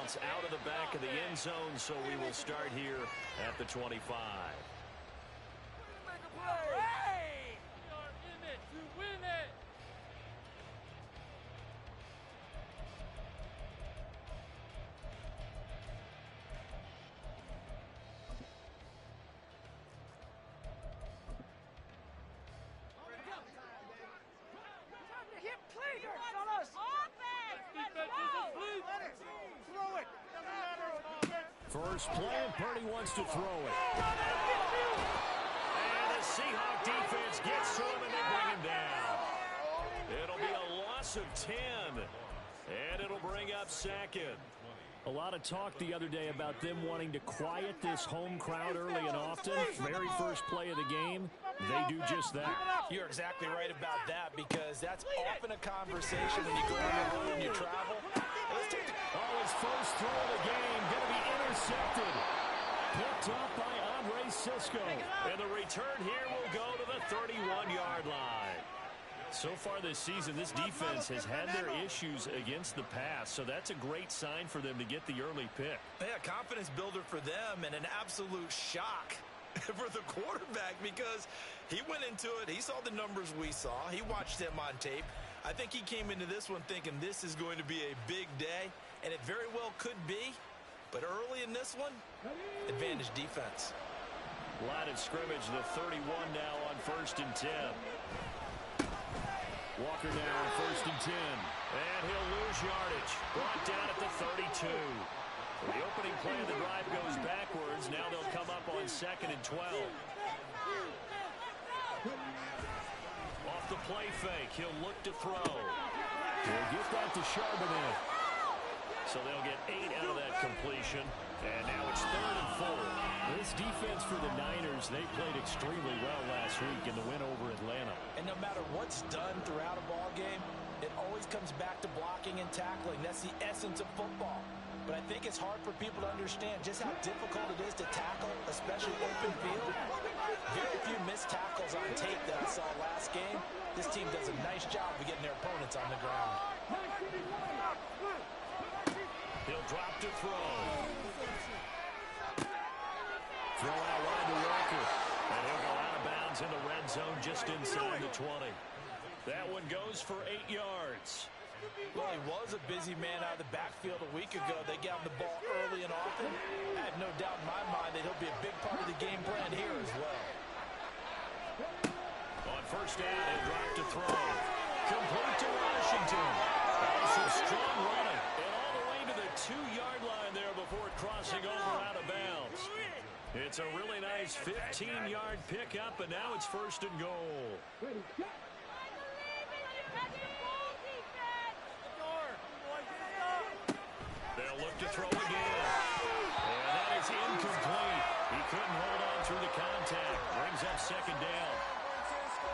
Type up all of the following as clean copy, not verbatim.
It's out of the back of the end zone, so we will start here at the 25. Hey! We are in it to win it. First play, and Purdy wants to throw it. And the Seahawk defense gets to him, and they bring him down. It'll be a loss of 10, and it'll bring up second. A lot of talk the other day about them wanting to quiet this home crowd early and often. Very first play of the game, they do just that. You're exactly right about that, because that's often a conversation when you go on the road and you travel. Let's take the... Oh, his first throw of the game going to be intercepted. Picked up by Andre Cisco. And the return here will go to the 31-yard line. So far this season, this defense has had their issues against the pass, so that's a great sign for them to get the early pick. Yeah, confidence builder for them, and an absolute shock for the quarterback, because he went into it, he saw the numbers we saw, he watched them on tape. I think he came into this one thinking this is going to be a big day, and it very well could be, but early in this one, advantage defense. Line of scrimmage, the 31 now on 1st and 10. Walker now on 1st and 10. And he'll lose yardage. Brought down at the 32. The opening play of the drive goes backwards. Now they'll come up on 2nd and 12. Off the play fake. He'll look to throw. He'll get that to Charbonnet. So they'll get 8 out of that completion. And now it's 3rd and 4. This defense for the Niners, they played extremely well last week in the win over Atlanta. And no matter what's done throughout a ball game, it always comes back to blocking and tackling. That's the essence of football. But I think it's hard for people to understand just how difficult it is to tackle, especially open field. Very few missed tackles on tape that I saw last game. This team does a nice job of getting their opponents on the ground. He'll drop to throw. Throw out wide to Walker. And he'll go out of bounds in the red zone just inside the 20. That one goes for 8 yards. Well, he was a busy man out of the backfield a week ago. They got him the ball early and often. I have no doubt in my mind that he'll be a big part of the game plan here as well. On 1st down, he'll drop to throw. Complete to Washington. Some strong running. And all the way to the 2-yard line there before crossing over out of bounds. It's a really nice 15-yard pickup, and now it's 1st and goal. They'll look to throw again. And that is incomplete. He couldn't hold on through the contact. Brings up 2nd down.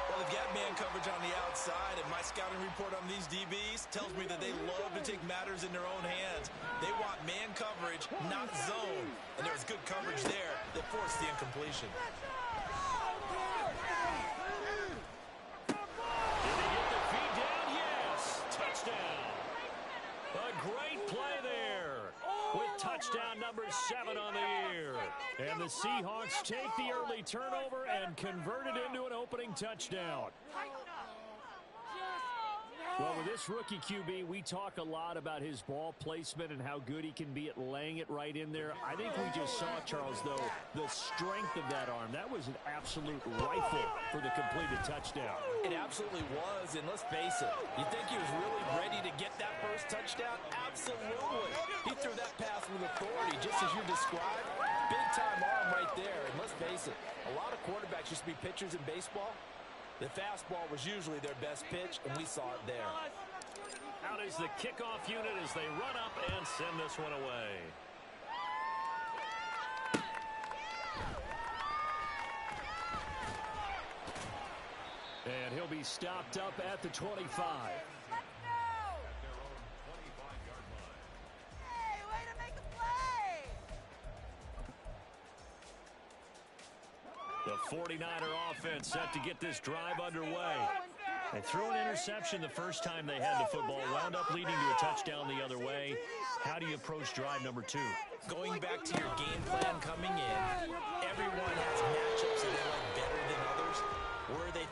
Well, they've got man coverage on the outside, and my scouting report on these DBs tells me that they love to take matters in their own hands. They want man coverage, not zone. And there was good coverage there that forced the incompletion. Did he get the feet down? Yes. Touchdown. A great play there with touchdown number 7 on the year. And the Seahawks take the early turnover and convert it into an opening touchdown. Well, with this rookie QB, we talk a lot about his ball placement and how good he can be at laying it right in there. I think we just saw, Charles, though, the strength of that arm. That was an absolute rifle for the completed touchdown. It absolutely was, and let's face it, you think he was really ready to get that first touchdown? Absolutely. He threw that pass with authority, just as you described. Big-time arm right there, and let's face it, a lot of quarterbacks used to be pitchers in baseball. The fastball was usually their best pitch, and we saw it there. Out is the kickoff unit as they run up and send this one away. And he'll be stopped up at the 25. The 49er offense set to get this drive underway. They threw an interception the first time they had the football, wound up leading to a touchdown the other way. How do you approach drive number 2? Going back to your game plan coming in, everyone has matchups that they like better than others. Where they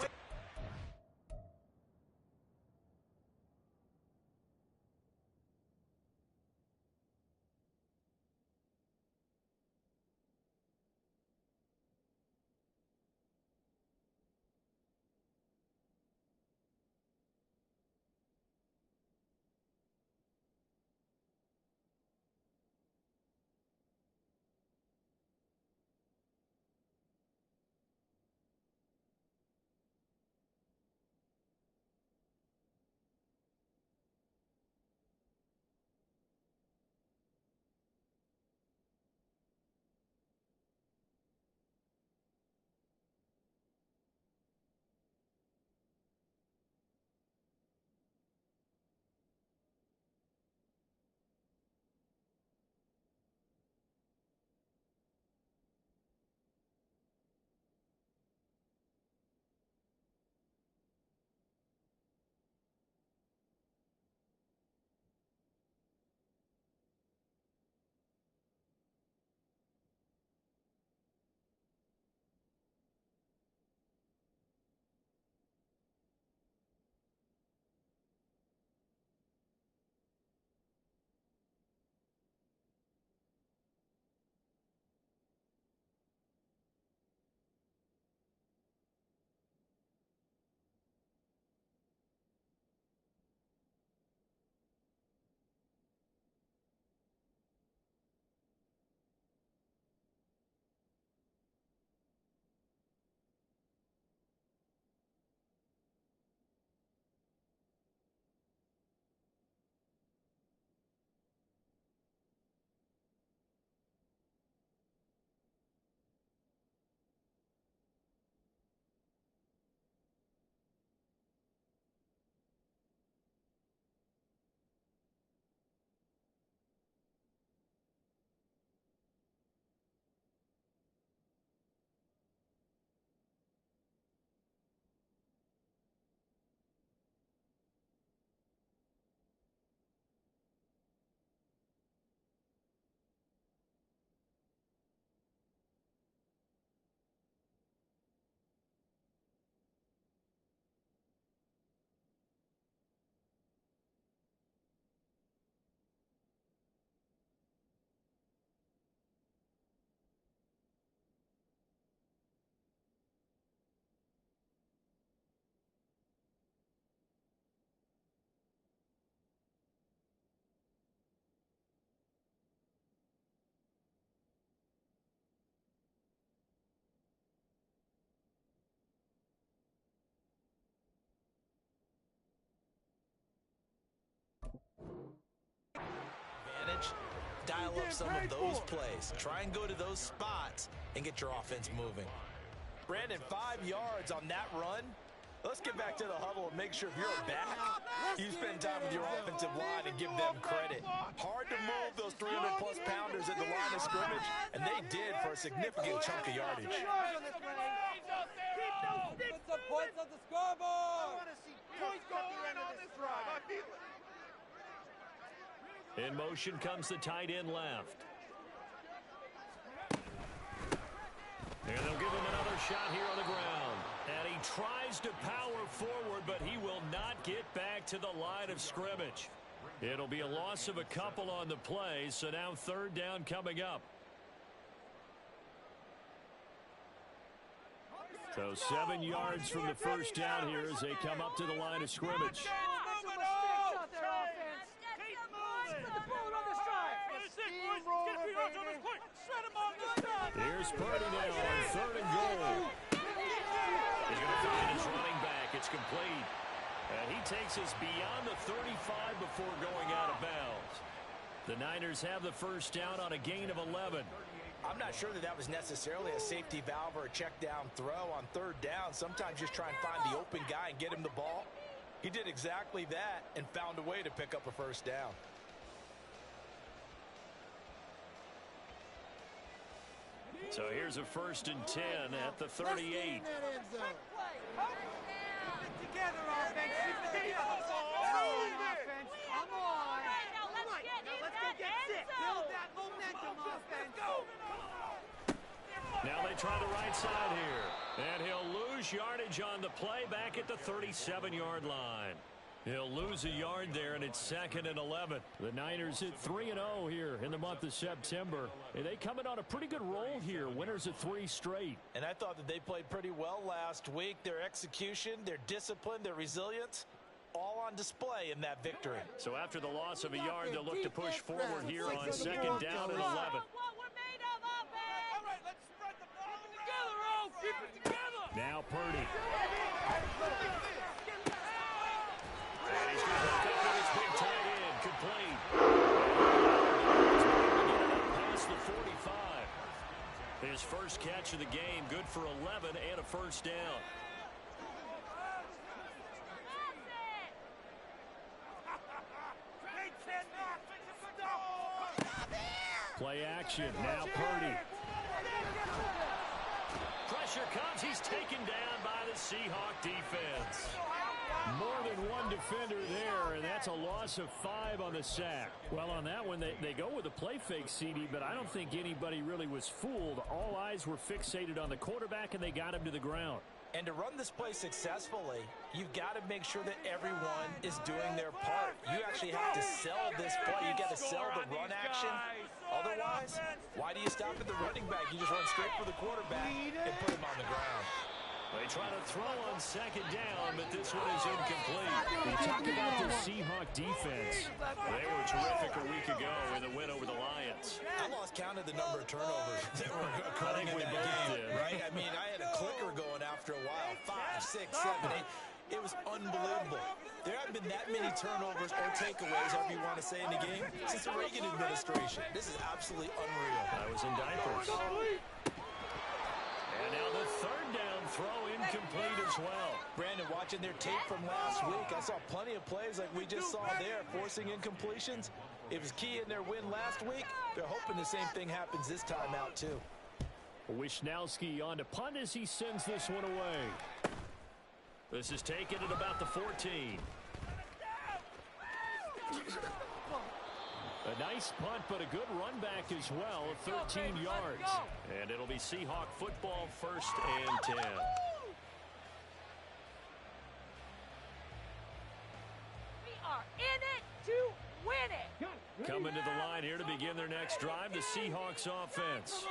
dial up some of those plays. Try and go to those spots and get your offense moving. Brandon, 5 yards on that run. Let's get back to the huddle and make sure if you're a back, you spend time with your offensive line and give them credit. Hard to move those 300-plus pounders at the line of scrimmage, and they did for a significant chunk of yardage. Put some points on the scoreboard. I want to see points at the end of this drive. I feel it. In motion comes the tight end left. And they'll give him another shot here on the ground. And he tries to power forward, but he will not get back to the line of scrimmage. It'll be a loss of a couple on the play, so now 3rd down coming up. So 7 yards from the first down here as they come up to the line of scrimmage. Here's Purdy now on 3rd and goal. He's going to find his running back. It's complete. And he takes us beyond the 35 before going out of bounds. The Niners have the first down on a gain of 11. I'm not sure that was necessarily a safety valve or a check down throw on 3rd down. Sometimes just try and find the open guy and get him the ball. He did exactly that and found a way to pick up a first down. So here's a 1st and 10 at the 38. together, offense. Keep it together. Come on, offense. Come on. Now let's go get six. Build that momentum, offense. Now they try the right side here. And he'll lose yardage on the play back at the 37-yard line. He'll lose a yard there, and it's 2nd and 11. The Niners hit 3-0 here in the month of September. And they come in on a pretty good roll here. Winners of 3 straight. And I thought that they played pretty well last week. Their execution, their discipline, their resilience, all on display in that victory. So after the loss of a yard, they'll look to push forward here on 2nd down and 11. What we're made of, offense. All right, let's spread the ball together, oh. Keep it together. Now Purdy. And he's going to hook up with his big tight end. Complete. Past the 45. His first catch of the game. Good for 11 and a first down. Play action. Now Purdy. Pressure comes. He's taken down by the Seahawk defense. More than one defender there, and that's a loss of 5 on the sack. Well, on that one, they go with a play fake, CD, but I don't think anybody really was fooled. All eyes were fixated on the quarterback, and they got him to the ground. And to run this play successfully, you've got to make sure that everyone is doing their part. You actually have to sell this play. You got to sell the run action. Otherwise, why do you stop at the running back? You just run straight for the quarterback and put him on the ground. They try to throw on 2nd down, but this one is incomplete. We talked about the Seahawk defense. They were terrific a week ago in the win over the Lions. I lost count of the number of turnovers that were occurring in that game, right? I mean, I had a clicker going after a while. 5, 6, 7, 8. It was unbelievable. There haven't been that many turnovers or takeaways, however you want to say, in the game since the Reagan administration. This is absolutely unreal. I was in diapers. And now the 3rd down throw incomplete as well. Brandon, watching their tape from last week, I saw plenty of plays like we just saw there, forcing incompletions. It was key in their win last week. They're hoping the same thing happens this time out, too. Wishnowski on to punt as he sends this one away. This is taken at about the 14. A nice punt, but a good run back as well of 13 yards. And it'll be Seahawk football, 1st and 10. We are in it to win it. Coming to the line here to begin their next drive, the Seahawks offense.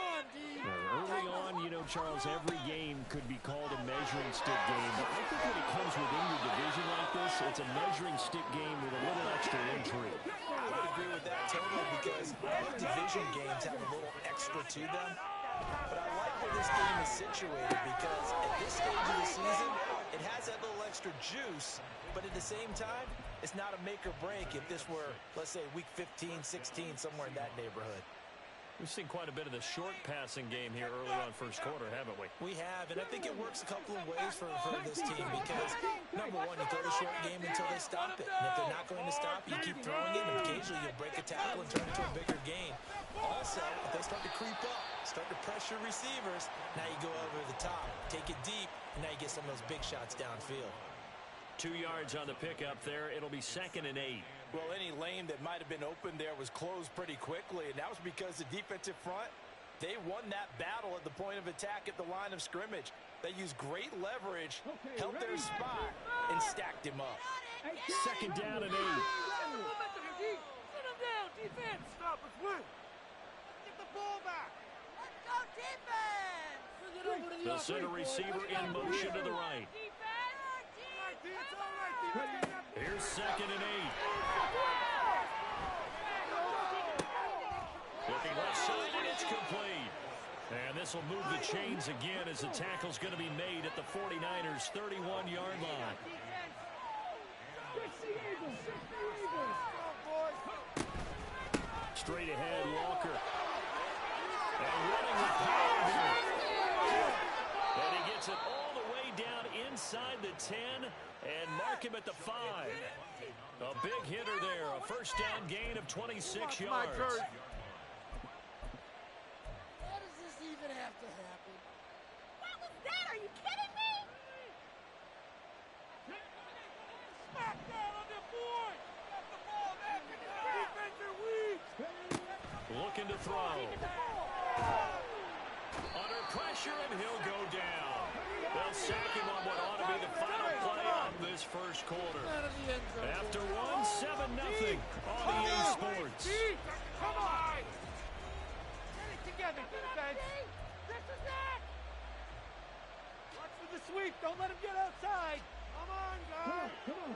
Early on, you know, Charles, every game could be called a measuring stick game. But I think when it comes within your division like this, it's a measuring stick game with a little extra intrigue. I would agree with that totally because most division games have a little extra to them. But I like where this game is situated because at this stage of the season, it has that little extra juice. But at the same time, it's not a make or break if this were, let's say, week 15, 16, somewhere in that neighborhood. We've seen quite a bit of the short passing game here early on first quarter, haven't we? We have, and I think it works a couple of ways for this team because, number one, you throw the short game until they stop it. And if they're not going to stop, you keep throwing it, and occasionally you'll break a tackle and turn it into a bigger game. Also, if they start to creep up, start to pressure receivers, now you go over the top, take it deep, and now you get some of those big shots downfield. 2 yards on the pickup there. It'll be 2nd and 8. Well, any lane that might have been open there was closed pretty quickly, and that was because the defensive front, they won that battle at the point of attack at the line of scrimmage. They used great leverage, held their spot, and stacked him up. 2nd down and 8. Sit him down, defense. Stop us, win. Get the ball back. Let's go, defense. They'll send a receiver in motion to the right. Here's 2nd and 8. Looking left side, and it's complete. And this will move the chains again as the tackle's going to be made at the 49ers' 31-yard line. Straight ahead, Walker. And running with power here. And he gets it all the way down inside the 10 and mark him at the 5. A big hitter there. A first down gain of 26 yards. How does this even have to happen? What was that? Are you kidding me? Back down on their board. Got the ball back. Defense are weak. Looking to throw. Under pressure, and he'll go down. They'll sack him on what ought to be the final play of this first quarter. After 1-7-0 on EA Sports. Come on. Get it together, defense. This is it. Watch for the sweep. Don't let him get outside. Come on, guys.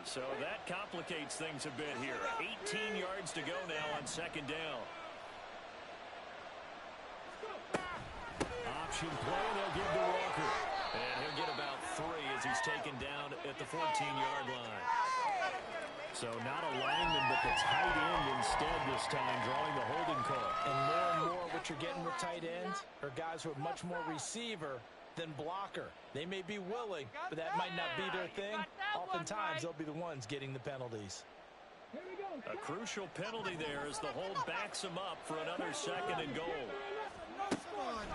So that complicates things a bit here. 18 yards to go now on second down. Option play, they'll give to Walker. And he'll get about 3 as he's taken down at the 14-yard line. So not a lineman, but the tight end instead this time, drawing the holding call. And more what you're getting with tight ends are guys who are much more receiver than blocker. They may be willing, but that might not be their thing. Oftentimes, they'll be the ones getting the penalties. A crucial penalty there as the hold backs him up for another second and goal.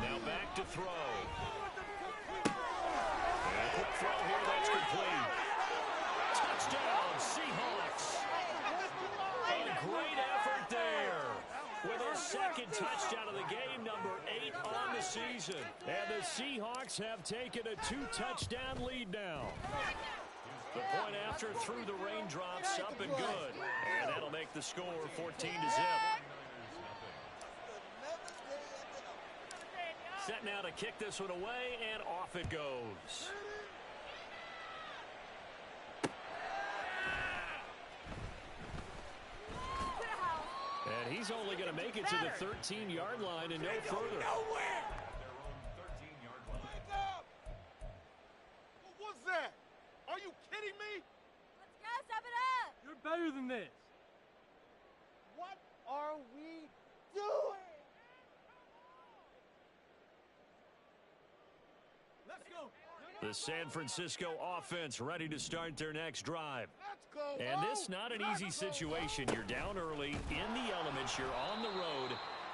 Now back to throw. And a quick throw here, that's complete. Touchdown, Seahawks. A great effort there. With his second touchdown of the game, number 8 on the season. And the Seahawks have taken a 2-touchdown lead now. The point after through the raindrops, up and good. And that'll make the score 14-0. Set now to kick this one away, and off it goes. And he's only going to make it to the 13-yard line and no further. Nowhere. What was that? Are you kidding me? Let's go, sum it up. You're better than this. What are we doing? Let's go. The San Francisco offense ready to start their next drive. Let's go. And this not an easy situation. You're down early, in the elements, you're on the road.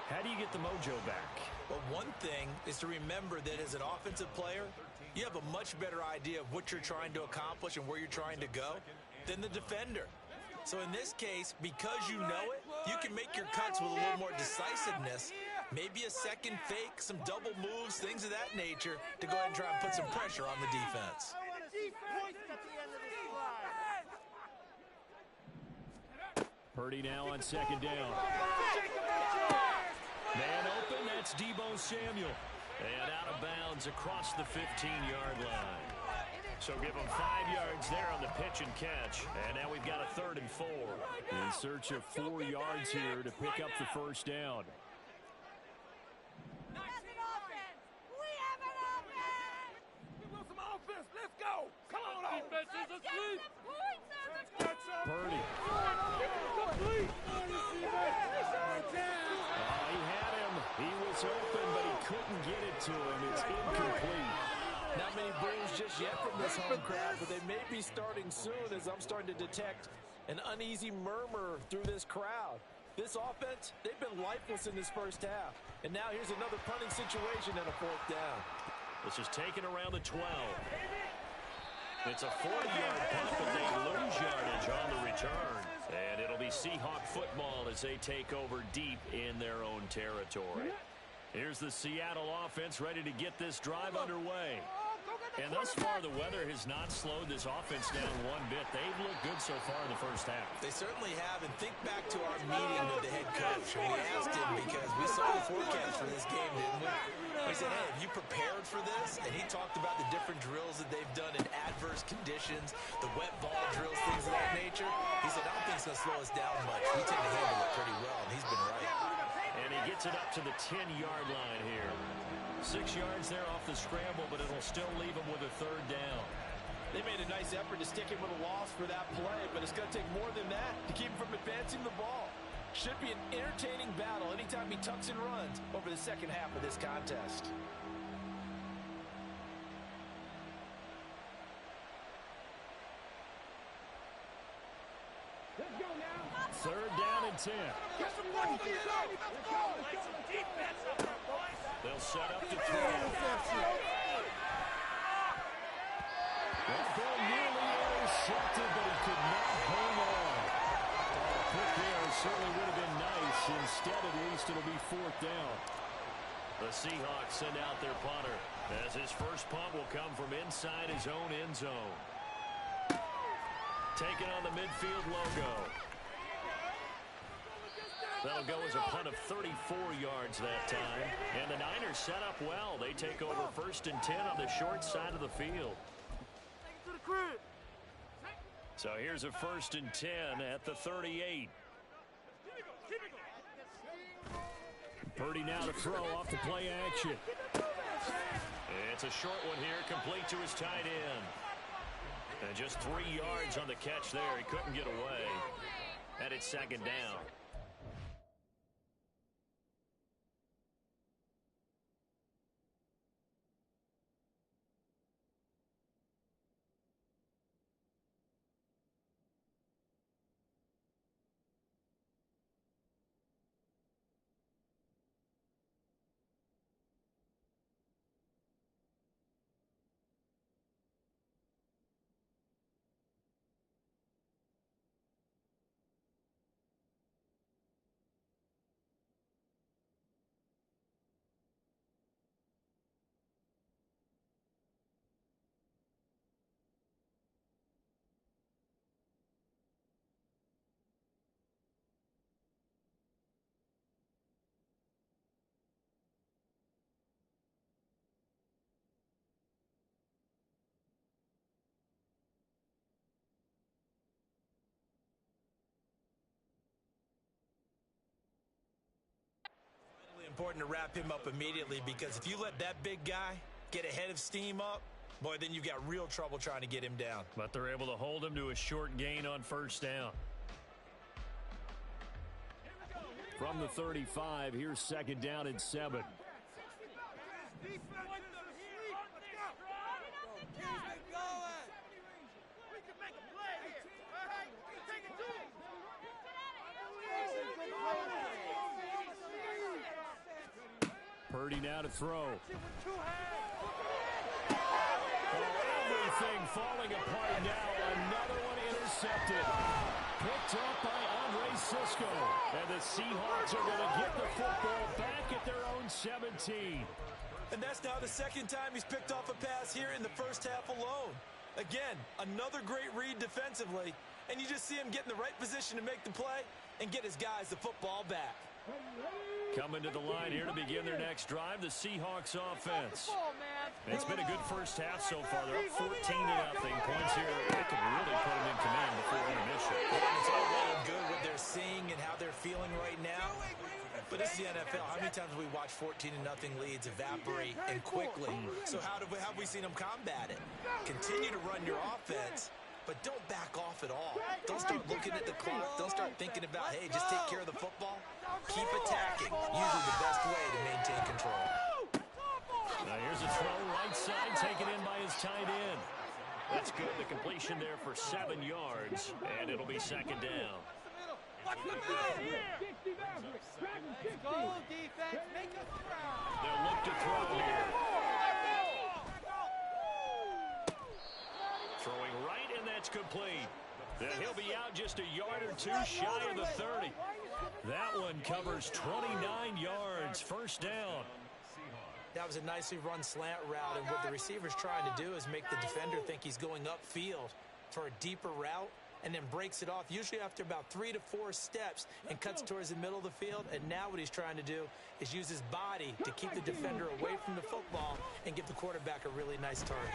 How do you get the mojo back? Well, one thing is to remember that as an offensive player, you have a much better idea of what you're trying to accomplish and where you're trying to go than the defender. So in this case, because you know it, you can make your cuts with a little more decisiveness, maybe a second fake, some double moves, things of that nature, to go ahead and try and put some pressure on the defense. I want to see points at the end of this drive. Purdy now on second down. Man open, that's Deebo Samuel. And out of bounds across the 15-yard line. So give him 5 yards there on the pitch and catch. And now we've got a 3rd and 4. In search of 4 yards here to pick up the first down. That's an offense. We have an offense. We want some offense. Let's go. Come on, defense is asleep. Purdy. He had him. He was open, but he couldn't get it to him. It's incomplete. Not many boos just yet from this home crowd, but they may be starting soon as I'm starting to detect an uneasy murmur through this crowd. This offense, they've been lifeless in this first half. And now here's another punting situation and a 4th down. This is taken around the 12. It's a 40-yard punt, but they lose yardage on the return. And it'll be Seahawk football as they take over deep in their own territory. Here's the Seattle offense ready to get this drive underway. And thus far, the weather has not slowed this offense down one bit. They've looked good so far in the first half. They certainly have, and think back to our meeting with the head coach. And we asked him because we saw the forecast for this game, didn't we? We said, hey, have you prepared for this? And he talked about the different drills that they've done in adverse conditions, the wet ball drills, things of that nature. He said, I don't think it's going to slow us down much. We tend to handle it pretty well, and he's been right. And he gets it up to the 10-yard line here. 6 yards there off the scramble, but it'll still leave him with a 3rd down. They made a nice effort to stick him with a loss for that play, but it's going to take more than that to keep him from advancing the ball. Should be an entertaining battle anytime he tucks and runs over the second half of this contest. Let's go now. 3rd down and 10. Get some points. Let's go. Lay some defense up there, boys. They'll set up to throw. That ball nearly intercepted, but he could not hang on. A pick there certainly would have been nice. Instead, at least, it'll be 4th down. The Seahawks send out their punter, as his first punt will come from inside his own end zone. Taking on the midfield logo. That'll go as a punt of 34 yards that time. And the Niners set up well. They take over 1st and 10 on the short side of the field. So here's a 1st and 10 at the 38. Purdy now to throw off the play action. It's a short one here, complete to his tight end. And just 3 yards on the catch there. He couldn't get away. And it's 2nd down. Important to wrap him up immediately, because if you let that big guy get a head of steam up, boy, then you've got real trouble trying to get him down. But they're able to hold him to a short gain on 1st down. From the 35, here's 2nd down and 7. Purdy now to throw. Everything falling apart now. Another one intercepted. Picked up by Andre Cisco. And the Seahawks are going to get the football back at their own 17. And that's now the 2nd time he's picked off a pass here in the first half alone. Again, another great read defensively. And you just see him get in the right position to make the play and get his guys the football back. Coming to the line here to begin their next drive, the Seahawks offense. It's been a good first half so far. They're up 14-0. Points here that could really put them in command before intermission. It's all well and good what they're seeing and how they're feeling right now. But this is the NFL. How many times have we watched 14-0 leads evaporate and quickly? So how have we seen them combat it? Continue to run your offense, but don't back off at all. Don't start looking at the clock. Don't start thinking about, hey, just take care of the football. Keep attacking. Usually the best way to maintain control. Now here's a throw right side, taken in by his tight end. That's good. The completion there for 7 yards, and it'll be 2nd down. Go, defense. Make us proud. They'll look to throw here. Throwing right, and that's complete. Then he'll be out just a yard or two shy of the 30. That one covers 29 yards. 1st down. That was a nicely run slant route, and what the receiver's trying to do is make the defender think he's going upfield for a deeper route, and then breaks it off, usually after about 3 to 4 steps, and cuts towards the middle of the field. And now what he's trying to do is use his body to keep the defender away from the football and give the quarterback a really nice target.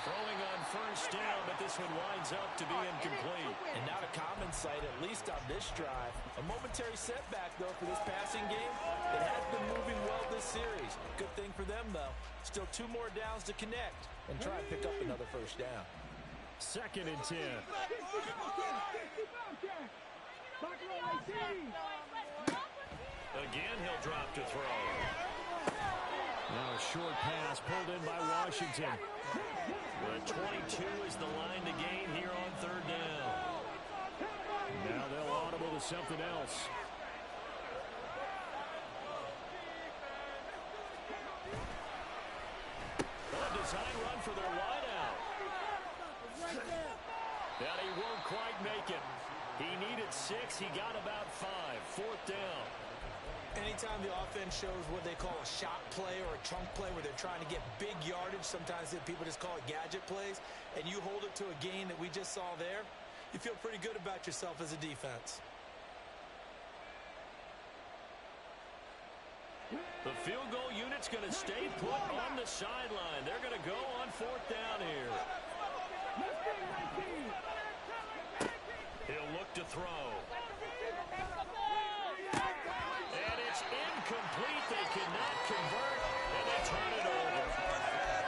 Throwing on 1st down, but this one winds up to be incomplete. And not a common sight, at least on this drive. A momentary setback, though, for this passing game. It has been moving well this series. Good thing for them, though. Still 2 more downs to connect and try and pick up another 1st down. 2nd and 10. Again, he'll drop to throw. Now a short pass pulled in by Washington. The 22 is the line to gain here on 3rd down. Now they'll audible to something else. A design run for their wideout. And he won't quite make it. He needed 6. He got about 5. 4th down. Anytime the offense shows what they call a shot play or a chunk play where they're trying to get big yardage, sometimes people just call it gadget plays, and you hold it to a gain that we just saw there, you feel pretty good about yourself as a defense. The field goal unit's going to stay put on the sideline. They're going to go on 4th down here. He'll look to throw. And it's incomplete. They cannot convert, and they turn it over.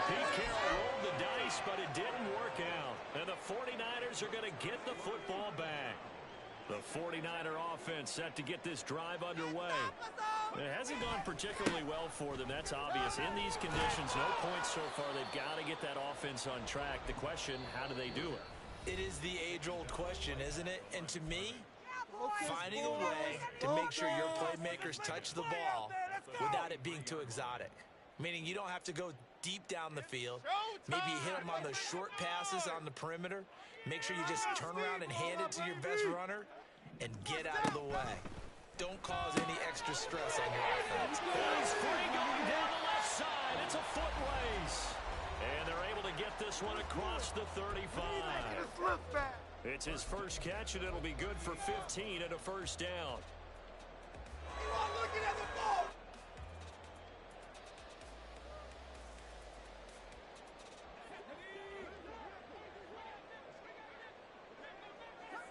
Pete Carroll rolled the dice, but it didn't work out. And the 49ers are going to get the football back. The 49er offense set to get this drive underway. It hasn't gone particularly well for them. That's obvious. In these conditions, no points so far. They've got to get that offense on track. The question, how do they do it? It is the age-old question, isn't it? And to me, finding a way to make sure your playmakers touch the ball without it being too exotic. Meaning you don't have to go deep down the field. Maybe you hit them on those short passes on the perimeter. Make sure you just turn around and hand it to your best runner and get out of the way. Don't cause any extra stress on your offense. He's free going down the left side. It's a foot race. And they're able to get this one across the 35. It's his first catch, and it'll be good for 15 and a first down. Looking at the ball.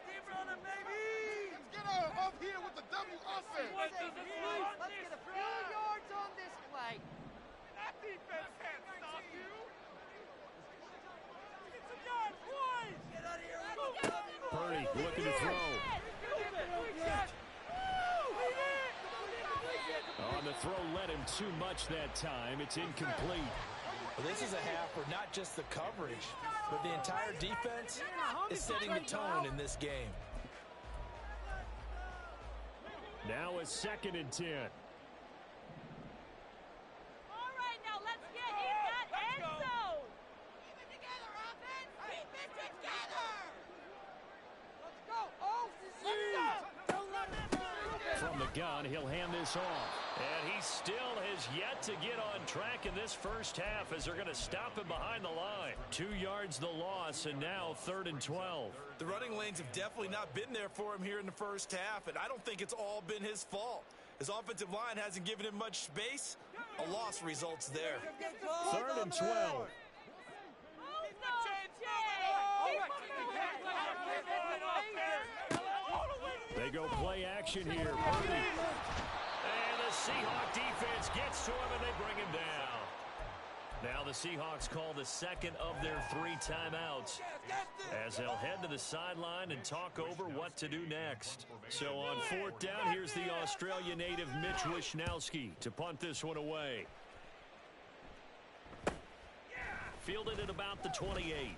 Keep running, baby. Let's get up here with the double offense. Let's get a few yards on this play. That defense can't stop you. Get some yards, boys. Get out of here. Purdy looking to throw. On the throw, led him too much that time. It's incomplete. Well, this is a half where not just the coverage, but the entire defense is setting the tone in this game. Now a 2nd and 10. All right, now let's get in that end zone. Keep it together, offense. Keep it together. Let's go. Oh, don't let it go. From the gun, he'll hand this off. And he still has yet to get on track in this first half as they're going to stop him behind the line. 2 yards the loss, and now 3rd and 12. The running lanes have definitely not been there for him here in the first half, and I don't think it's all been his fault. His offensive line hasn't given him much space. A loss results there. 3rd and 12. They go play action here. Purdy. And the Seahawk defense gets to him, and they bring him down. Now the Seahawks call the 2nd of their 3 timeouts as they'll head to the sideline and talk over what to do next. So on 4th down, here's the Australia native Mitch Wishnowsky to punt this one away. Fielded at about the 28.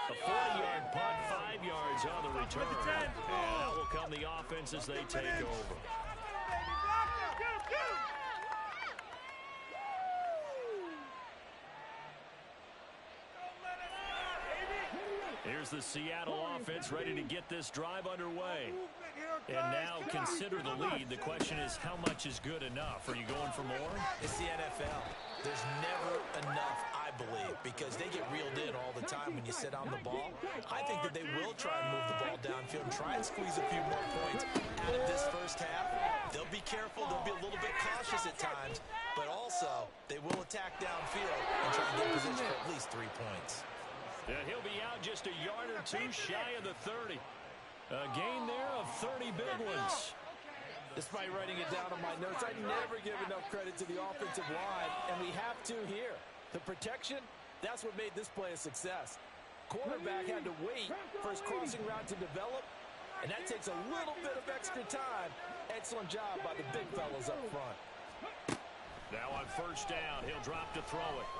A 40-yard punt, 5 yards on the return. And that will come the offense as they take over. Here's the Seattle offense ready to get this drive underway. And now consider the lead. The question is, how much is good enough? Are you going for more? It's the NFL. There's never enough, I believe, because they get reeled in all the time when you sit on the ball. I think that they will try and move the ball downfield and try and squeeze a few more points out of this first half. They'll be careful. They'll be a little bit cautious at times, but also they will attack downfield and try and get position for at least 3 points. And he'll be out just a yard or 2 shy of the 30. A gain there of 30 big ones. Despite writing it down on my notes, I never give enough credit to the offensive line, and we have to here. The protection, that's what made this play a success. Quarterback had to wait for his crossing route to develop, and that takes a little bit of extra time. Excellent job by the big fellas up front. Now on 1st down, he'll drop to throw it.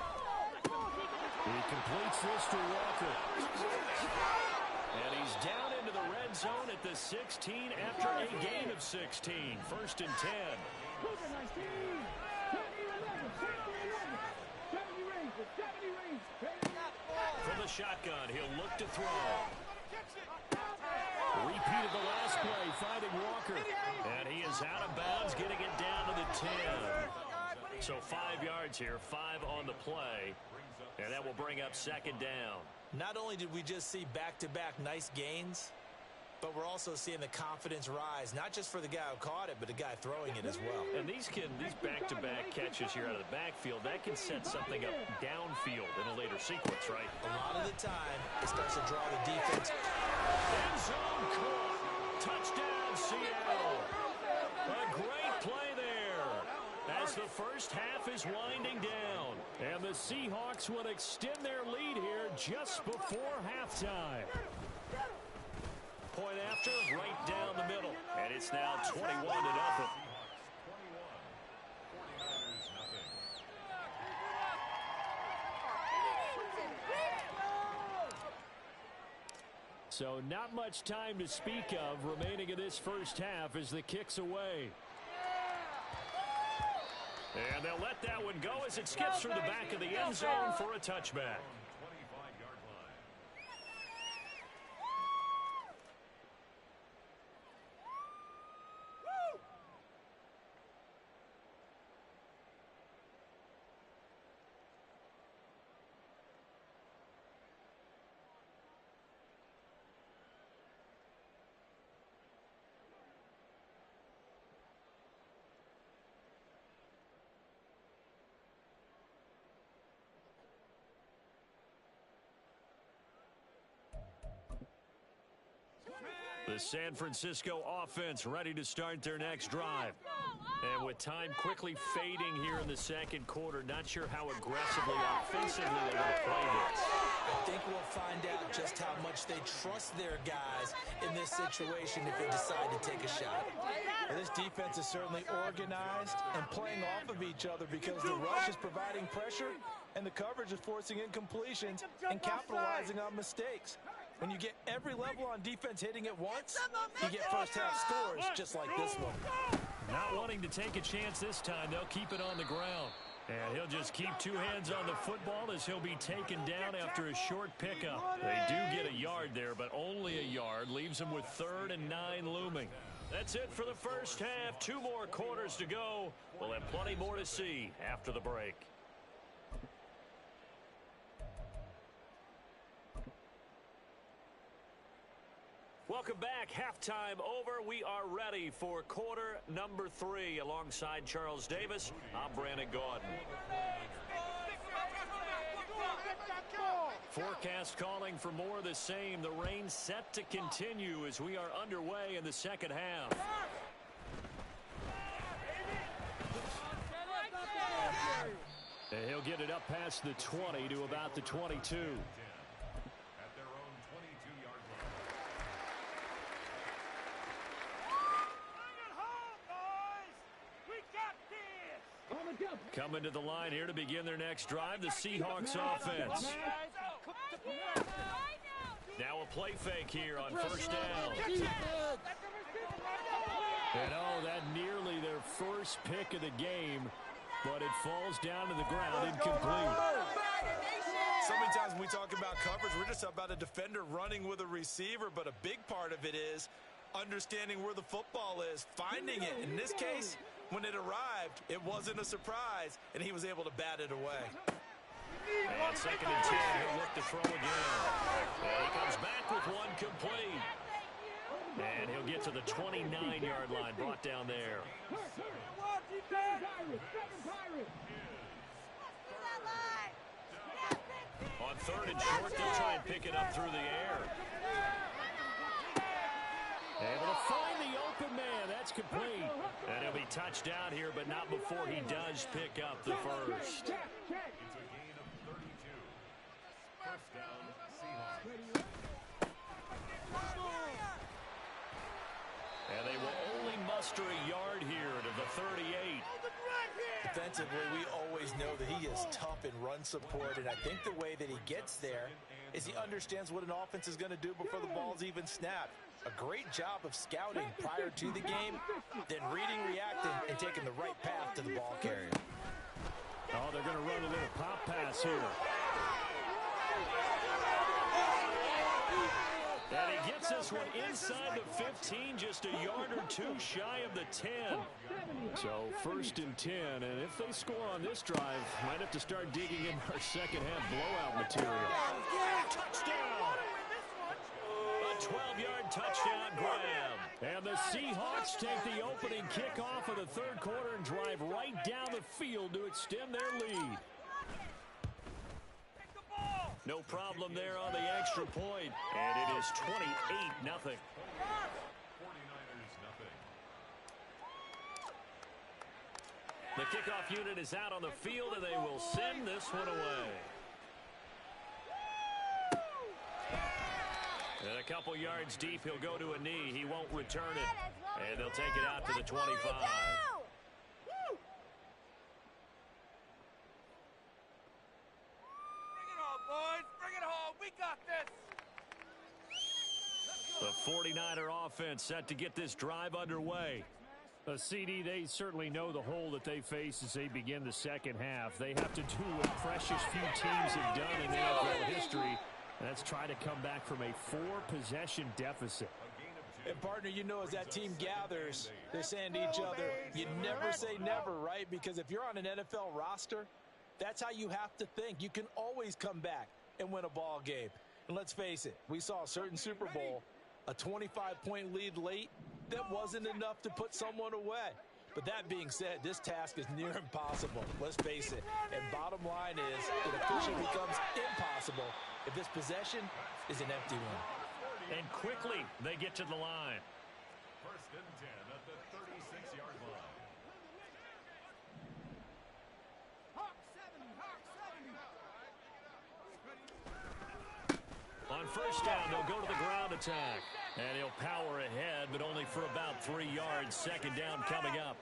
He completes this to Walker. And he's down into the red zone at the 16 after a gain of 16. 1st and 10. From the shotgun. He'll look to throw. Repeat of the last play, finding Walker. And he is out of bounds, getting it down to the 10. So 5 yards here, 5 on the play. And that will bring up second down. Not only did we just see back-to-back nice gains, but we're also seeing the confidence rise, not just for the guy who caught it, but the guy throwing it as well. And these back-to-back catches here out of the backfield, that can set something up downfield in a later sequence, right? A lot of the time, it starts to draw the defense. End zone caught. Touchdown, Seattle. A great play there as the first half is winding down. And the Seahawks would extend their lead here just before halftime. Point after, right down the middle. And it's now 21-0. So not much time to speak of remaining in this first half as the kick's away. And they'll let that one go as it skips through the back of the end zone for a touchback. The San Francisco offense ready to start their next drive. And with time quickly fading here in the second quarter, not sure how aggressively offensively they're going to play this. I think we'll find out just how much they trust their guys in this situation if they decide to take a shot. And this defense is certainly organized and playing off of each other because the rush is providing pressure and the coverage is forcing incompletions and capitalizing on mistakes. When you get every level on defense hitting at once, you get first half scores just like this one. Not wanting to take a chance this time, they'll keep it on the ground. And he'll just keep two hands on the football as he'll be taken down after a short pickup. They do get a yard there, but only a yard. Leaves them with 3rd and 9 looming. That's it for the first half. 2 more quarters to go. We'll have plenty more to see after the break. Welcome back. Halftime over. We are ready for quarter number 3. Alongside Charles Davis, I'm Brandon Gaudin. Forecast calling for more of the same. The rain set to continue as we are underway in the second half. And he'll get it up past the 20 to about the 22. Coming to the line here to begin their next drive, the Seahawks offense. Now a play fake here on first down. And oh, that nearly their first pick of the game, but it falls down to the ground incomplete. So many times when we talk about coverage, we're just about a defender running with a receiver, but a big part of it is understanding where the football is, finding it. In this case, when it arrived, it wasn't a surprise, and he was able to bat it away. And 2nd and 10, he'll look to throw again. And he comes back with one complete. And he'll get to the 29-yard line, brought down there. On 3rd and short, they'll try and pick it up through the air. Able to find the open man. That's complete. And he'll be touched down here, but not before he does pick up the first. And they will only muster a yard here to the 38. Defensively, we always know that he is tough in run support, and I think the way that he gets there is he understands what an offense is going to do before the ball's even snapped. A great job of scouting prior to the game, then reading, reacting, and taking the right path to the ball carrier. Oh, they're going to run a little pop pass here. gets this one inside the 15, just a yard or two shy of the 10. So 1st and 10, and if they score on this drive, might have to start digging in our second half blowout material. Touchdown! A 12-yard touchdown grab. And the Seahawks take the opening kickoff of the third quarter and drive right down the field to extend their lead. No problem there on the extra point, and it is 28-0. The kickoff unit is out on the field, and they will send this one away. And a couple yards deep, he'll go to a knee. He won't return it, and they'll take it out to the 25. The 49er offense set to get this drive underway. CD, they certainly know the hole that they face as they begin the second half. They have to do what precious few teams have done in NFL history. That's try to come back from a 4-possession deficit. And, partner, you know, as that team gathers, they're saying to each other, you never say never, right? Because if you're on an NFL roster, that's how you have to think. You can always come back and win a ball game. And let's face it, we saw a certain Super Bowl, a 25-point lead late, that wasn't enough to put someone away. But that being said, this task is near impossible. Let's face it. And bottom line is, it officially becomes impossible if this possession is an empty one. And quickly, they get to the line. 1st and 10 at the 36-yard line. On 1st down, they'll go to the ground attack. And he'll power ahead, but only for about 3 yards. 2nd down coming up.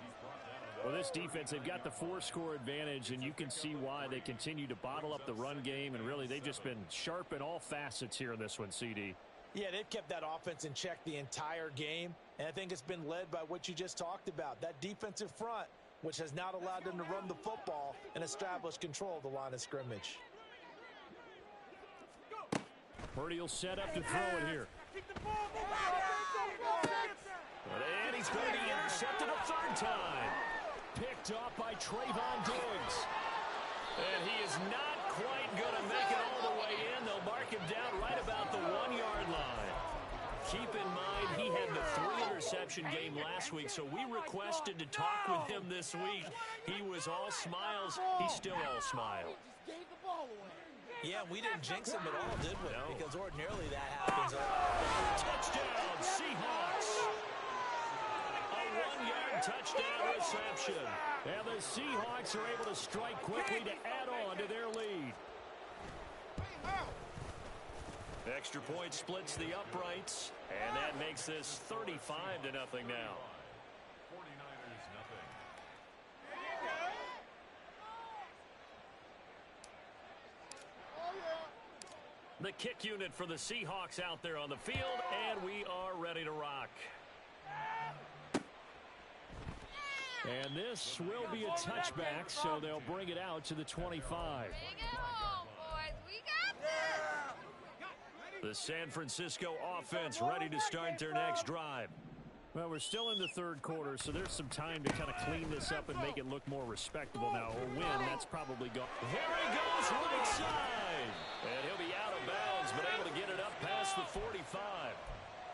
Well, this defense, they've got the 4-score advantage, and you can see why they continue to bottle up the run game. And really, they've just been sharp in all facets here in this one, CD. Yeah, they've kept that offense in check the entire game. And I think it's been led by what you just talked about, that defensive front, which has not allowed them to run the football and establish control of the line of scrimmage. Purdy will set up to throw it here. And he's going to be intercepted a 3rd time. Picked off by Trayvon Diggs. And he is not quite going to make it all the way in. They'll mark him down right about the 1-yard line. Keep in mind, he had the 3-interception game last week, so we requested to talk with him this week. He was all smiles. He's still all smile. Yeah, we didn't jinx him at all, did we? No. Because ordinarily that happens. Touchdown, Seahawks. A 1-yard touchdown reception. And the Seahawks are able to strike quickly to add on to their lead. Extra point splits the uprights, and that makes this 35-0 now. 49ers nothing. The kick unit for the Seahawks out there on the field, and we are ready to rock. And this will be a touchback, so they'll bring it out to the 25. Bring it home, boys. We got this. The San Francisco offense ready to start their next drive. Well, we're still in the 3rd quarter, so there's some time to kind of clean this up and make it look more respectable now. A win, that's probably gone. There he goes, right side. And he'll be out of bounds, but able to get it up past the 45.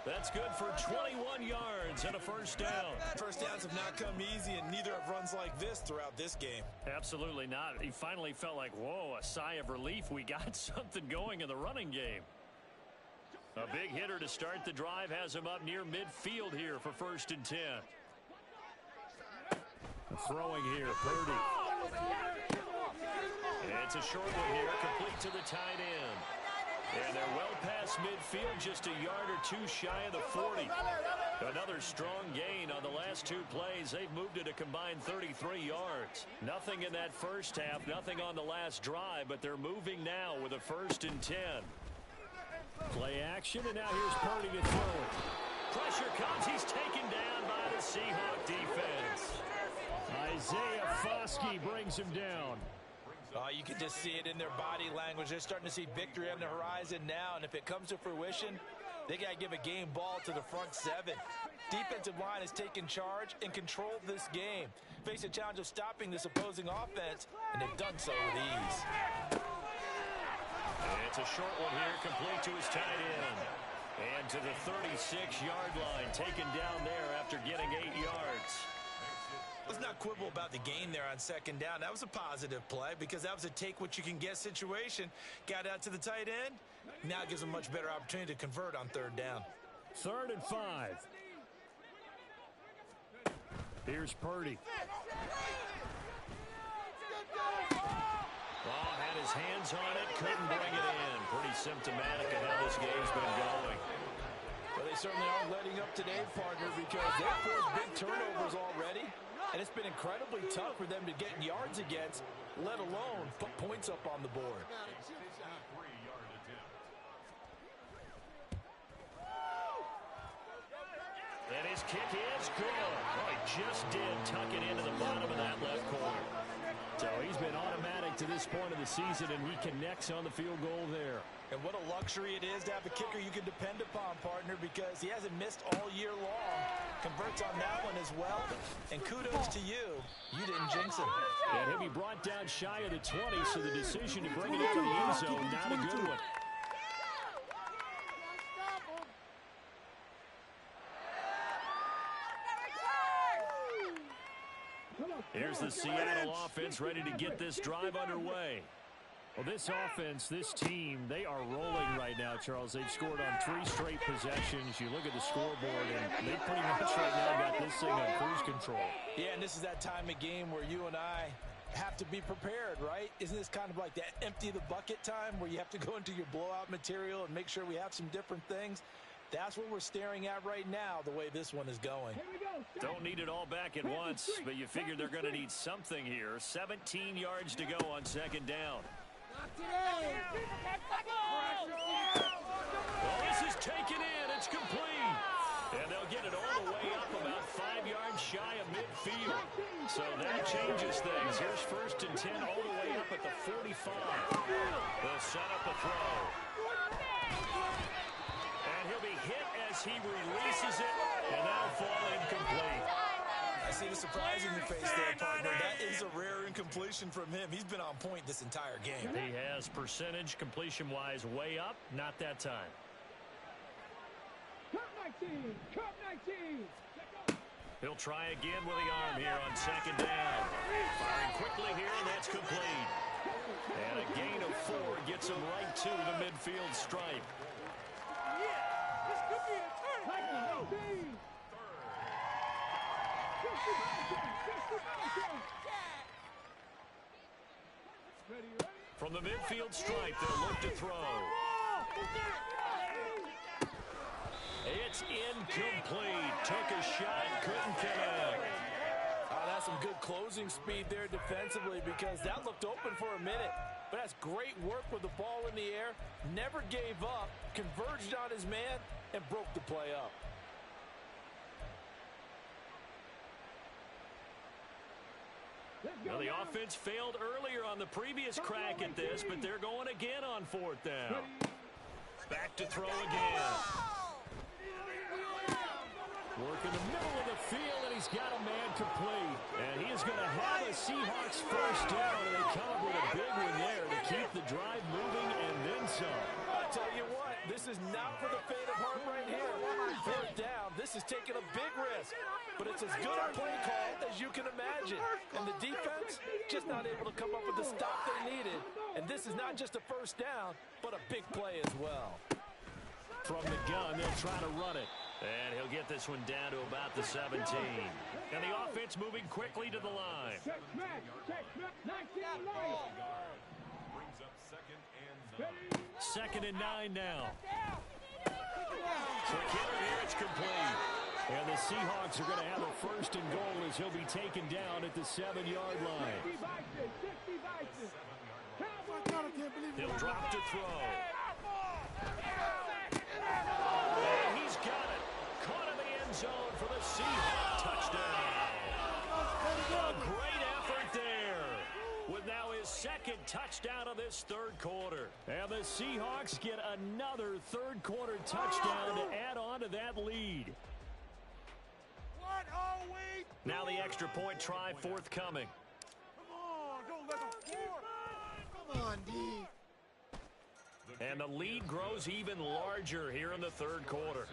That's good for 21 yards and a 1st down. 1st downs have not come easy, and neither have runs like this throughout this game. Absolutely not. He finally felt like, whoa, a sigh of relief. We got something going in the running game. A big hitter to start the drive has him up near midfield here for 1st and 10. Throwing here, Purdy. It's a short one here, complete to the tight end. And they're well past midfield, just a yard or two shy of the 40. Another strong gain on the last 2 plays. They've moved it a combined 33 yards. Nothing in that 1st half, nothing on the last drive, but they're moving now with a 1st and 10. Play action, and now here's Purdy to throw it. Pressure comes. He's taken down by the Seahawk defense. Isaiah Foskey brings him down. You can just see it in their body language. They're starting to see victory on the horizon now, and if it comes to fruition, They got to give a game ball to the front seven. Defensive line has taken charge and controlled this game. Face a challenge of stopping this opposing offense, and they've done so with ease. It's a short one here, complete to his tight end. And to the 36-yard line, taken down there after getting 8 yards. Let's not quibble about the gain there on second down. That was a positive play because that was a take-what-you-can-get situation. Got out to the tight end. Now it gives them a much better opportunity to convert on third down. 3rd and 5. Here's Purdy. Oh, had his hands on it, couldn't bring it in. Pretty symptomatic of how this game's been going. Well, they certainly aren't letting up today, partner, because they've forced big turnovers already. And it's been incredibly tough for them to get yards against, let alone put points up on the board. And his kick is good. Oh, he just did tuck it into the bottom of that left corner. So he's been automatic to this point of the season, and he connects on the field goal there. And what a luxury it is to have a kicker you can depend upon, partner, because he hasn't missed all year long. Converts on that one as well. And kudos to you. You didn't jinx him. And he'll be brought down shy of the 20, so the decision to bring it out of the end zone, not a good one. Here's the Seattle offense ready to get this drive underway. Well, this offense, this team, they are rolling right now, Charles. They've scored on 3 straight possessions. You look at the scoreboard, and they pretty much right now got this thing on cruise control. Yeah, and this is that time of game where you and I have to be prepared, right? Isn't this kind of like that empty the bucket time where you have to go into your blowout material and make sure we have some different things? That's what we're staring at right now, the way this one is going. Don't need it all back at once, but you figure they're going to need something here. 17 yards to go on second down. Well, this is taken in. It's complete. And they'll get it all the way up about 5 yards shy of midfield. So that changes things. Here's 1st and 10 all the way up at the 45. They'll set up a throw. And he'll be hit as he releases it, and that'll fall incomplete. I see the surprise in your face there, partner. That is a rare incompletion from him. He's been on point this entire game. He has percentage completion-wise way up, not that time. Cup 19! Cup 19! He'll try again with the arm here on second down. Firing quickly here, and that's complete. And a gain of 4 gets him right to the midfield stripe. From the midfield stripe, they'll look to throw. It's incomplete. Took a shot, couldn't connect. Oh, that's some good closing speed there defensively because that looked open for a minute. But that's great work with the ball in the air. Never gave up, converged on his man, and broke the play up. Well, the offense failed earlier on the previous crack at this, but they're going again on 4th down. Back to throw again. Work in the middle of the field, and he's got a man complete. And he is going to have a Seahawks 1st down, and they come up with a big one there to keep the drive moving and then some. I'll tell you what, this is not for the faint of heart right here. 4th down, this is taking a big risk. But it's as good a play call as you can imagine. And the defense just not able to come up with the stop they needed. And this is not just a 1st down, but a big play as well. From the gun, they'll try to run it. And he'll get this one down to about the 17. And the offense moving quickly to the line. Second and 9 now. Quick hitter here, it's complete. And the Seahawks are going to have a 1st and goal as he'll be taken down at the 7-yard line. He'll drop to throw. And he's got it. Caught in the end zone for the Seahawks touchdown. A great effort there. With now his second touchdown of this third quarter. And the Seahawks get another third quarter touchdown to add on to that lead. What are we doing? Now the extra point try forthcoming. Come on, don't let them score. Come on, D. And the lead grows even larger here in the third quarter.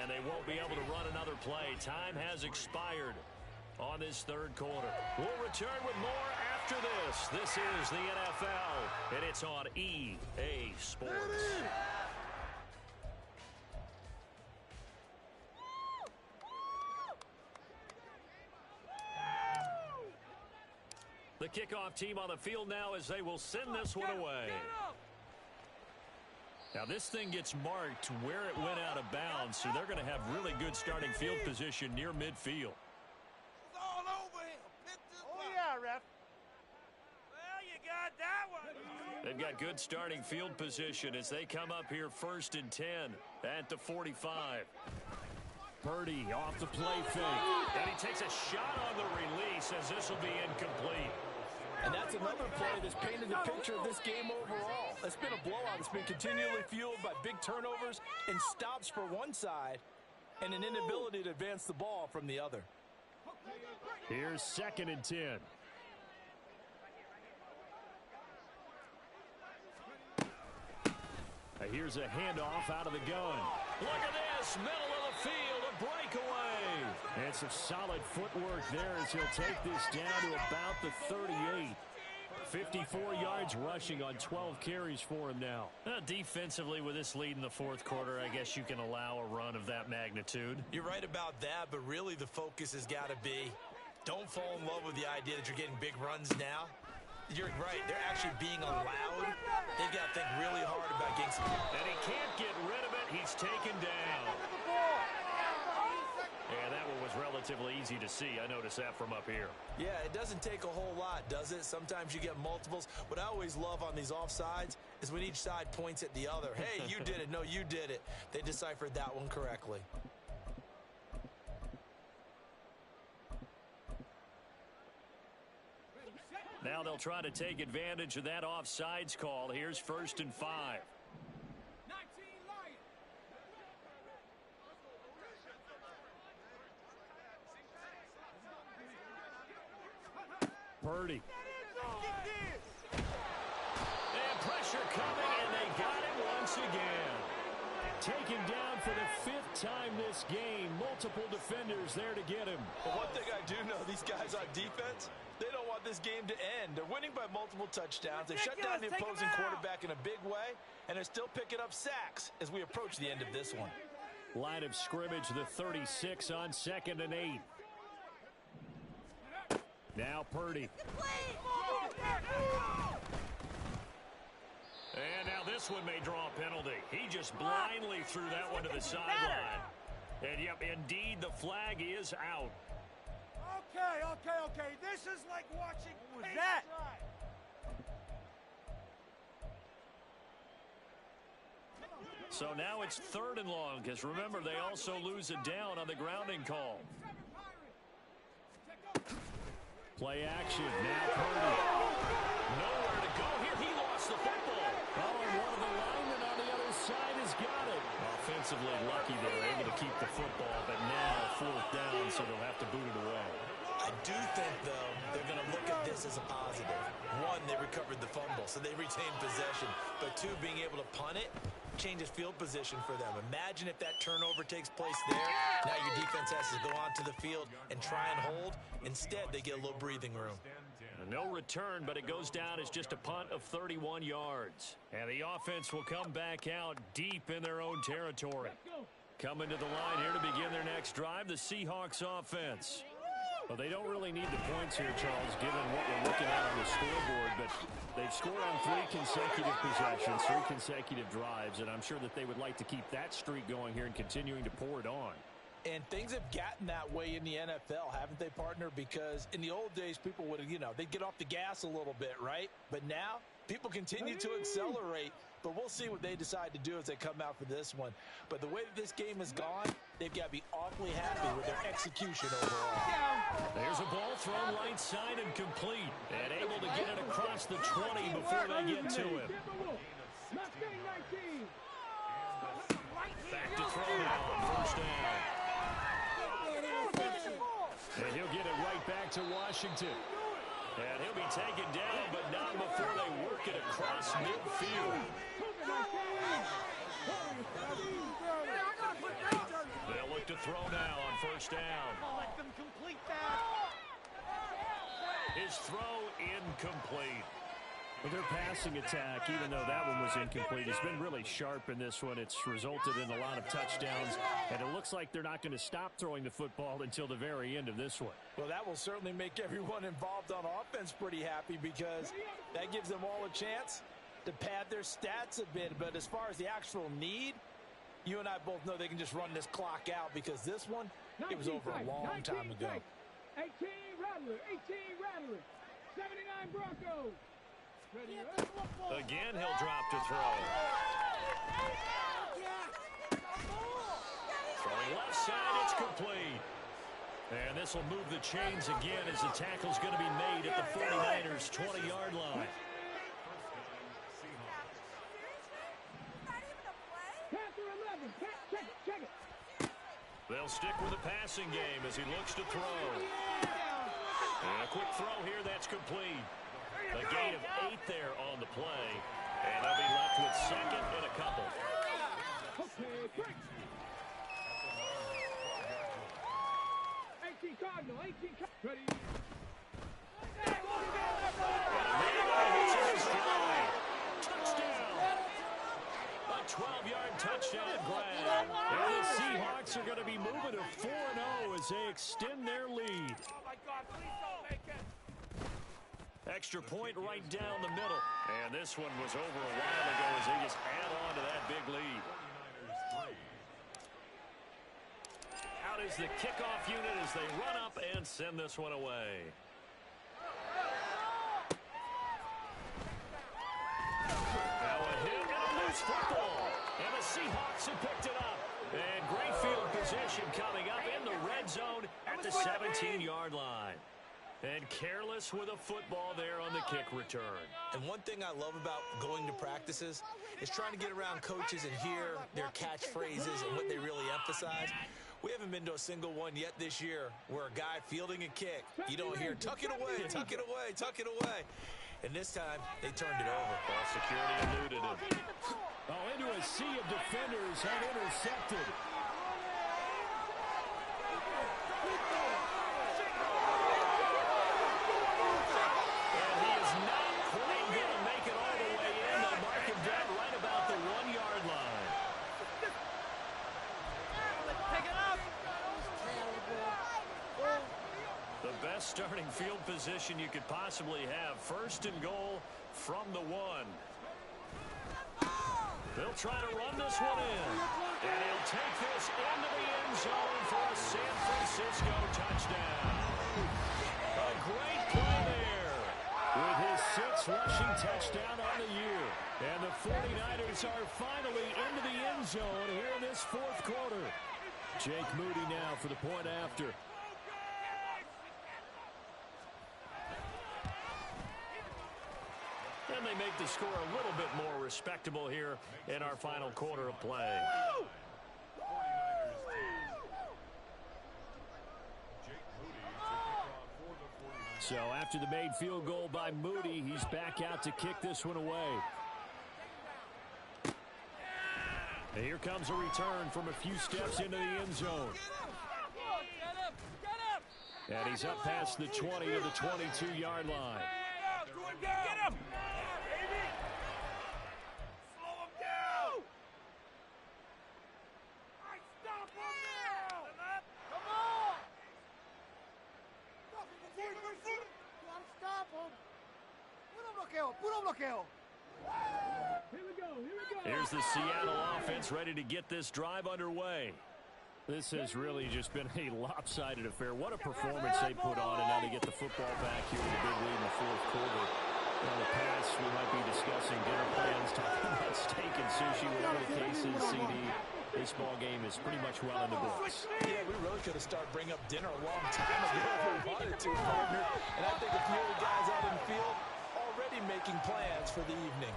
And they won't be able to run another play. Time has expired on this third quarter. We'll return with more after this. This is the NFL, and it's on EA Sports. The kickoff team on the field now as they will send this one away. Now this thing gets marked where it went out of bounds, so they're going to have really good starting field position near midfield. All over him. Oh, yeah, ref. Well, you got that one. They've got good starting field position as they come up here 1st and 10 at the 45. Purdy off the play fake. And he takes a shot on the release as this will be incomplete. And that's another play that's painted the picture of this game overall. It's been a blowout. It's been continually fueled by big turnovers and stops for one side and an inability to advance the ball from the other. Here's 2nd and 10. Here's a handoff out of the gun. Look at this, middle of the field, a breakaway. And some solid footwork there as he'll take this down to about the 38. 54 yards rushing on 12 carries for him now. Defensively, with this lead in the fourth quarter, I guess you can allow a run of that magnitude. You're right about that, but really the focus has got to be don't fall in love with the idea that you're getting big runs now. You're right. They're actually being allowed. They've got to think really hard about getting some. And he can't get rid of it. He's taken down. And that one was relatively easy to see. I noticed that from up here. Yeah, it doesn't take a whole lot, does it? Sometimes you get multiples. What I always love on these offsides is when each side points at the other. Hey, you did it. No, you did it. They deciphered that one correctly. Now they'll try to take advantage of that offsides call. Here's 1st and 5. Purdy. And pressure coming, and they got him once again. Taken down for the 5th time this game. Multiple defenders there to get him. But one thing I do know, these guys on defense, they don't want this game to end. They're winning by multiple touchdowns. They've shut down the opposing quarterback in a big way, and they're still picking up sacks as we approach the end of this one. Line of scrimmage, the 36 on 2nd and 8. Now Purdy. And now this one may draw a penalty. He just blindly threw that one to the sideline. And yep, indeed, the flag is out. Okay. This is like watching. What was that? So now it's 3rd and long, because remember, they also lose a down on the grounding call. Play action. Now Purdy. Nowhere to go here. He lost the football. Oh, and one of the linemen on the other side has got it. Offensively lucky they were able to keep the football, but now 4th down, so they'll have to boot it away. I do think, though, they're going to look at this as a positive. One, they recovered the fumble, so they retained possession. But two, being able to punt it changes field position for them. Imagine if that turnover takes place there. Now your defense has to go onto the field and try and hold. Instead, they get a little breathing room. No return, but it goes down as just a punt of 31 yards. And the offense will come back out deep in their own territory. Coming to the line here to begin their next drive, the Seahawks offense. Well, they don't really need the points here, Charles, given what we're looking at on the scoreboard, but they've scored on 3 consecutive possessions, 3 consecutive drives, and I'm sure that they would like to keep that streak going here and continuing to pour it on. And things have gotten that way in the NFL, haven't they, partner? Because in the old days, people would, they'd get off the gas a little bit, right? But now, people continue to accelerate. But we'll see what they decide to do as they come out for this one. But the way that this game has gone, they've got to be awfully happy with their execution overall. There's a ball thrown right side and complete. And able to get it across the 20 before they get to him. Back to throw now on first down. And he'll get it right back to Washington. And he'll be taken down, but not before they work it across midfield. They'll look to throw now on first down. Let them complete that. His throw incomplete. Well, their passing attack, even though that one was incomplete, has been really sharp in this one. It's resulted in a lot of touchdowns, and it looks like they're not going to stop throwing the football until the very end of this one. Well, that will certainly make everyone involved on offense pretty happy because that gives them all a chance to pad their stats a bit. But as far as the actual need, you and I both know they can just run this clock out because this one, it was over a long time ago. 18 Rattler, 18 Rattler, 79 Broncos. Again, he'll drop to throw. Throwing left side, it's complete. And this will move the chains again as the tackle's going to be made at the 49ers' 20-yard line. They'll stick with the passing game as he looks to throw. And a quick throw here, that's complete. A gain of 8 there on the play. And they'll be left with second and a couple. Okay, break. 18 Cardinal, 18 Cardinal. Ready. Touchdown! A 12-yard touchdown grab. And the Seahawks are going to be moving to 4-0 as they extend their lead. Oh, my God, please don't make it. Extra point right down the middle. And this one was over a while ago as they just add on to that big lead. Out is the kickoff unit as they run up and send this one away. Now a hit and a loose football. And the Seahawks have picked it up. And great field position coming up in the red zone at the 17-yard line. And careless with a football there on the kick return. And one thing I love about going to practices is trying to get around coaches and hear their catchphrases and what they really emphasize. We haven't been to a single one yet this year where a guy fielding a kick, you don't hear, tuck it away, tuck it away, tuck it away. And this time, they turned it over. Ball security eluded him. Oh, into a sea of defenders and intercepted. And he is not quite going to make it all the way in. They'll mark him down right about the 1-yard line. Pick it up. The best starting field position you could possibly have. First and goal from the 1. They'll try to run this one in. And he'll take this into the end zone for a San Francisco touchdown. A great play there with his 6th rushing touchdown on the year. And the 49ers are finally into the end zone here in this 4th quarter. Jake Moody now for the point after. And they make the score a little bit more respectable here in our final quarter of play. So after the made field goal by Moody, he's back out to kick this one away. And here comes a return from a few steps into the end zone. And he's up past the 20 of the 22-yard line. Get him! Slow him down! Stop him now! Come on! Stop him! Puro bloqueo! Here we go, here we go. Here's the Seattle offense ready to get this drive underway. This has really just been a lopsided affair. What a performance they put on, and now they get the football back here with a big lead in the 4th quarter. In the past, we might be discussing dinner plans, talking about steak and sushi, whatever the case is, CD. this ball game is pretty much well in the books. Yeah, we really could have started bringing up dinner a long time ago if we wanted to, partner. And I think a few of the guys out in the field already making plans for the evening.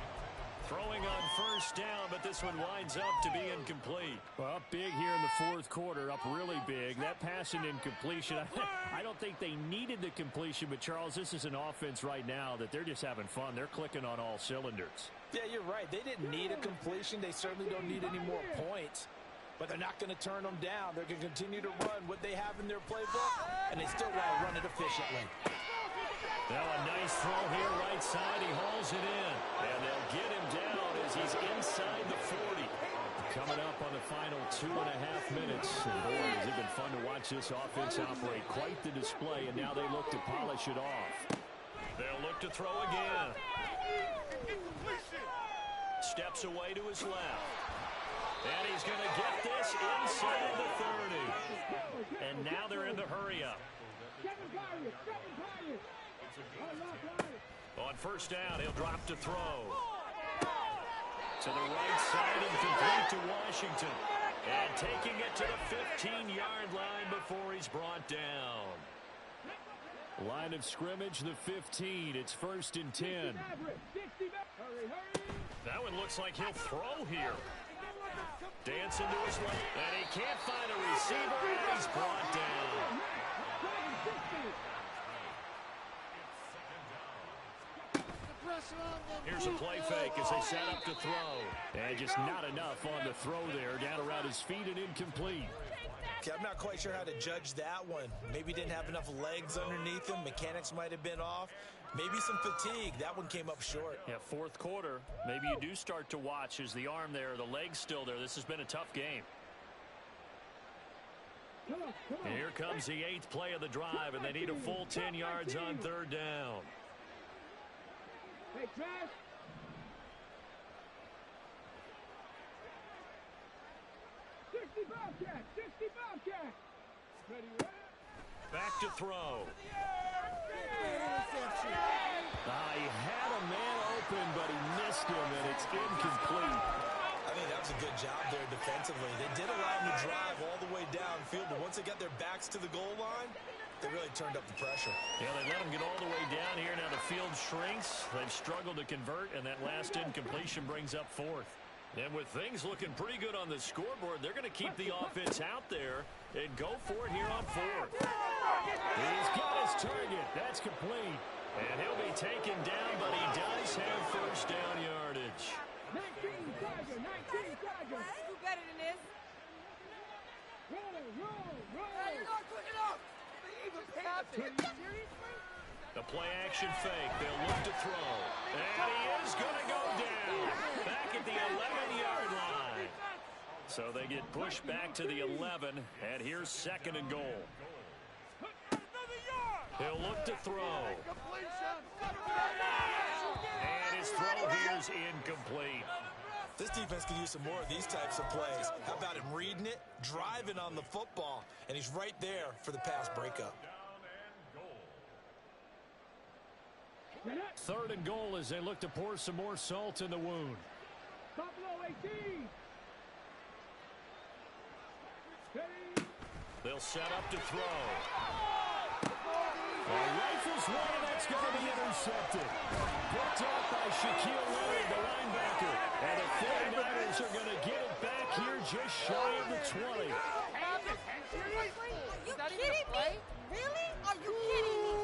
Throwing on first down, but this one winds up to be incomplete. Well, up big here in the fourth quarter, up really big. That pass and incompletion, I don't think they needed the completion, but Charles, this is an offense right now that they're just having fun. They're clicking on all cylinders. Yeah, you're right. They didn't need a completion. They certainly don't need any more points. But they're not going to turn them down. They're going to continue to run what they have in their playbook, and they still want to run it efficiently. Now a nice throw here, right side. He hauls it in. And they'll get him down as he's inside the 40. Coming up on the final 2.5 minutes. And boy, has it been fun to watch this offense operate. Quite the display, and now they look to polish it off. They'll look to throw again. Steps away to his left. And he's going to get this inside the 30. And now they're in the hurry-up. On first down, he'll drop to throw. To the right side and complete to Washington. And taking it to the 15-yard line before he's brought down. Line of scrimmage, the 15. It's 1st and 10. That one looks like he'll throw here. Dancing to his left. And he can't find a receiver, and he's brought down. Here's a play fake as they set up to throw. And just not enough on the throw there. Down around his feet and incomplete. Okay, I'm not quite sure how to judge that one. Maybe didn't have enough legs underneath him. Mechanics might have been off. Maybe some fatigue. That one came up short. Yeah, fourth quarter. Maybe you do start to watch as the arm there, the leg's still there. This has been a tough game. And here comes the 8th play of the drive, and they need a full 10 yards on 3rd down. Hey, Trash. Bobcat. 60 Bobcat. Ready, ready. Back to throw. He had a man open, but he missed him, and it's incomplete. I think that was a good job there defensively. They did allow him to drive all the way downfield, but once they got their backs to the goal line, they really turned up the pressure. Yeah, they let him get all the way down here. Now the field shrinks. They've struggled to convert, and that last incompletion brings up 4th. And with things looking pretty good on the scoreboard, they're going to keep the offense out there and go for it here on 4th. He's got his target. That's complete. And he'll be taken down, but he does have first down yardage. 19 Tiger. 19 Tiger. Do better than this. Roll. Hey, you're not quick enough. They even passed it. Seriously? The play action fake. They'll look to throw. And he is going to go down. Back at the 11-yard line. So they get pushed back to the 11. And here's 2nd and goal. He'll look to throw. And his throw here is incomplete. This defense could use some more of these types of plays. How about him reading it, driving on the football, and he's right there for the pass breakup. 3rd and goal as they look to pour some more salt in the wound. Buffalo 18. They'll set up to throw. Rifles one, and that's going to be intercepted. Picked up by Shaquille Leonard, the linebacker. And the 49ers are going to get it back here just shy of the 20. Seriously? Are you kidding me? Really? Are you kidding me?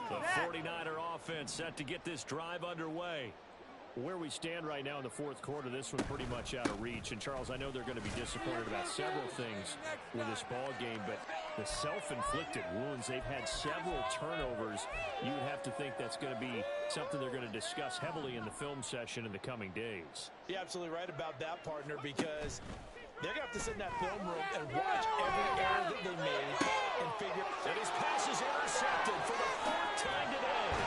The 49er offense set to get this drive underway. Where we stand right now in the fourth quarter, this one pretty much out of reach. And, Charles, I know they're going to be disappointed about several things with this ball game, but the self-inflicted wounds, they've had several turnovers. You would have to think that's going to be something they're going to discuss heavily in the film session in the coming days. You're absolutely right about that, partner, because they're going to have to sit in that film room and watch every error that they made and figure. And his pass is intercepted for the 4th time today.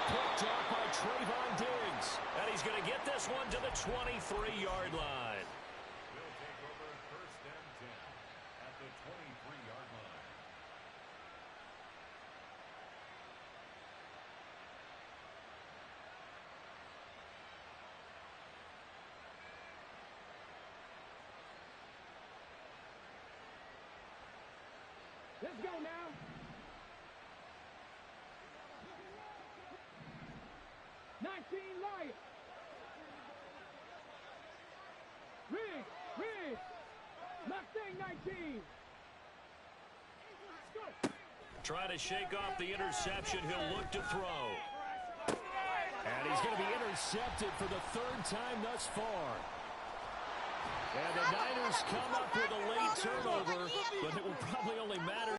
Picked up by Trayvon Diggs. And he's going to get this one to the 23-yard line. They'll take over 1st and 10 at the 23-yard line. Let's go now. Lion. Riggs. Mustang 19. Let's go. Trying to shake off the interception. He'll look to throw. And he's going to be intercepted for the third time thus far. And the Niners come up with a late turnover, but it will probably only matter